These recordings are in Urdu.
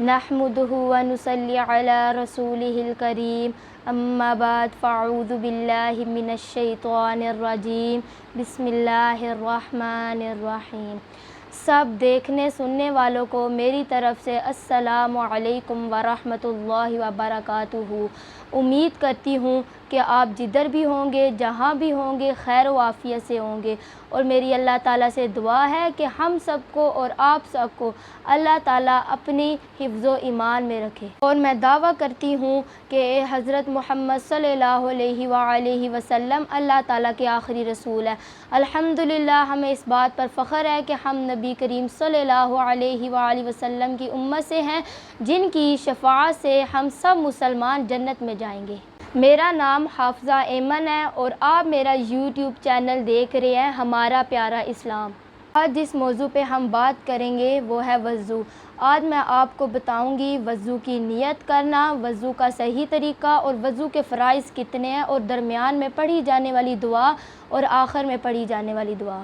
نحمدہ و نصلی علی رسولہ الکریم اما بعد فاعوذ باللہ من الشیطان الرجیم بسم اللہ الرحمن الرحیم۔ سب دیکھنے سننے والوں کو میری طرف سے السلام علیکم ورحمۃ اللہ وبرکاتہ۔ امید کرتی ہوں کہ آپ جدھر بھی ہوں گے، جہاں بھی ہوں گے، خیر و عافیت سے ہوں گے، اور میری اللہ تعالیٰ سے دعا ہے کہ ہم سب کو اور آپ سب کو اللہ تعالیٰ اپنی حفظ و ایمان میں رکھے۔ اور میں دعویٰ کرتی ہوں کہ حضرت محمد صلی اللہ علیہ وآلہ وسلم اللہ تعالیٰ کے آخری رسول ہیں۔ الحمدللہ ہمیں اس بات پر فخر ہے کہ ہم نبی کریم صلی اللہ علیہ وآلہ وسلم کی امت سے ہیں، جن کی شفاعت سے ہم سب مسلمان جنت میں جائیں گے۔ میرا نام حافظہ ایمن ہے اور آپ میرا یوٹیوب چینل دیکھ رہے ہیں ہمارا پیارا اسلام۔ آج جس موضوع پہ ہم بات کریں گے وہ ہے وضو۔ آج میں آپ کو بتاؤں گی وضو کی نیت کرنا، وضو کا صحیح طریقہ، اور وضو کے فرائض کتنے ہیں، اور درمیان میں پڑھی جانے والی دعا اور آخر میں پڑھی جانے والی دعا۔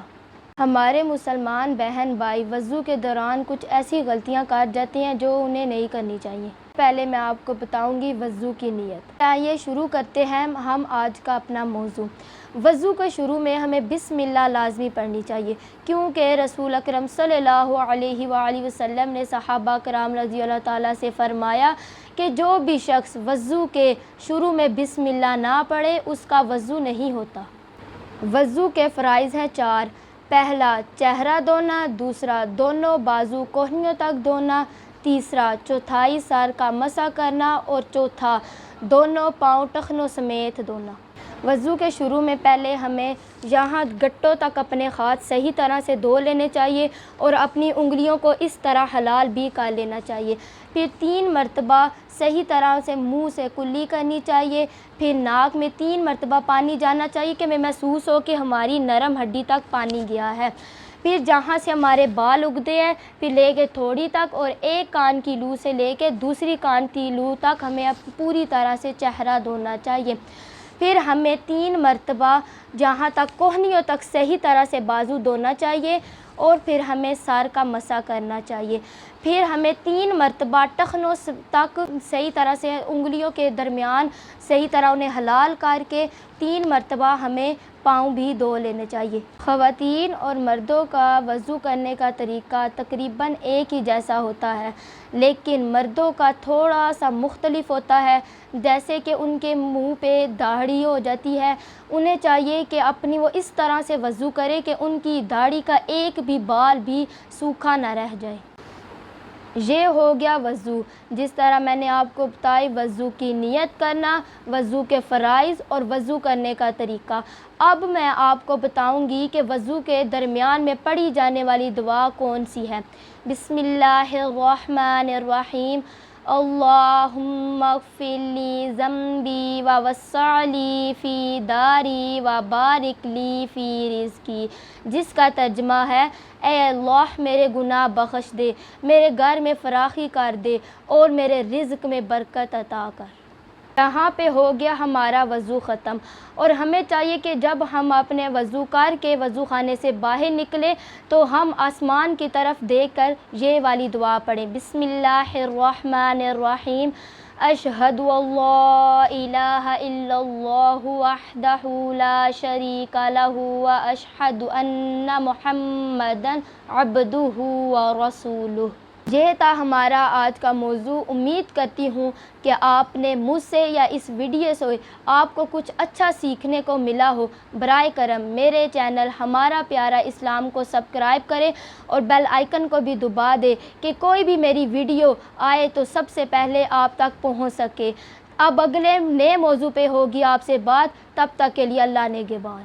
ہمارے مسلمان بہن بھائی وضو کے دوران کچھ ایسی غلطیاں کر جاتی ہیں جو انہیں نہیں کرنی چاہیے۔ پہلے میں آپ کو بتاؤں گی وضو کی نیت۔ آئیے شروع کرتے ہیں ہم آج کا اپنا موضوع۔ وضو کے شروع میں ہمیں بسم اللہ لازمی پڑھنی چاہیے، کیونکہ رسول اکرم صلی اللہ علیہ وآلہ وسلم نے صحابہ کرام رضی اللہ تعالیٰ سے فرمایا کہ جو بھی شخص وضو کے شروع میں بسم اللہ نہ پڑھے اس کا وضو نہیں ہوتا۔ وضو کے فرائض ہیں 4۔ پہلا چہرہ دھونا، دوسرا دونوں بازو کہنیوں تک دھونا، تیسرا چوتھائی سر کا مسح کرنا، اور چوتھا دونوں پاؤں ٹخنوں سمیت دھونا۔ وضو کے شروع میں پہلے ہمیں یہاں گٹوں تک اپنے ہاتھ صحیح طرح سے دھو لینے چاہیے اور اپنی انگلیوں کو اس طرح حلال بھی کر لینا چاہیے۔ پھر 3 مرتبہ صحیح طرح سے منہ سے کلی کرنی چاہیے، پھر ناک میں 3 مرتبہ پانی جانا چاہیے کہ ہمیں محسوس ہو کہ ہماری نرم ہڈی تک پانی گیا ہے۔ پھر جہاں سے ہمارے بال اگتے ہیں پھر لے کے تھوڑی تک، اور ایک کان کی لو سے لے کے دوسری کان کی لو تک ہمیں پوری طرح سے چہرہ دھونا چاہیے۔ پھر ہمیں 3 مرتبہ جہاں تک کوہنیوں تک صحیح طرح سے بازو دھونا چاہیے، اور پھر ہمیں سر کا مسح کرنا چاہیے۔ پھر ہمیں 3 مرتبہ ٹخنوں تک صحیح طرح سے انگلیوں کے درمیان صحیح طرح انہیں حلال کر کے 3 مرتبہ ہمیں پاؤں بھی دھو لینے چاہیے۔ خواتین اور مردوں کا وضو کرنے کا طریقہ تقریباً ایک ہی جیسا ہوتا ہے، لیکن مردوں کا تھوڑا سا مختلف ہوتا ہے، جیسے کہ ان کے منہ پہ داڑھی ہو جاتی ہے۔ انہیں چاہیے کہ اپنی وہ اس طرح سے وضو کرے کہ ان کی داڑھی کا ایک بھی بال بھی سوکھا نہ رہ جائے۔ یہ ہو گیا وضو، جس طرح میں نے آپ کو بتائی وضو کی نیت کرنا، وضو کے فرائض اور وضو کرنے کا طریقہ۔ اب میں آپ کو بتاؤں گی کہ وضو کے درمیان میں پڑھی جانے والی دعا کون سی ہے۔ بسم اللہ الرحمن الرحیم۔ اللہم اغفر لی ذنبی ووسع لی فی داری وبارک لی فی رزقی، جس کا ترجمہ ہے اے اللہ میرے گناہ بخش دے، میرے گھر میں فراخی کر دے، اور میرے رزق میں برکت عطا کر۔ یہاں پہ ہو گیا ہمارا وضو ختم، اور ہمیں چاہیے کہ جب ہم اپنے وضو کر کے وضو خانے سے باہر نکلیں تو ہم آسمان کی طرف دیکھ کر یہ والی دعا پڑھیں۔ بسم اللہ الرحمن الرحیم۔ اشہد ان لا الہ الا اللہ وحدہ لا شریک لہ واشہد ان محمدا عبدہ ورسولہ۔ یہ تھا ہمارا آج کا موضوع۔ امید کرتی ہوں کہ آپ نے مجھ سے یا اس ویڈیو سے آپ کو کچھ اچھا سیکھنے کو ملا ہو۔ برائے کرم میرے چینل ہمارا پیارا اسلام کو سبسکرائب کریں اور بیل آئیکن کو بھی دبا دیں کہ کوئی بھی میری ویڈیو آئے تو سب سے پہلے آپ تک پہنچ سکے۔ اب اگلے نئے موضوع پہ ہوگی آپ سے بات، تب تک کے لیے اللہ نگہبان۔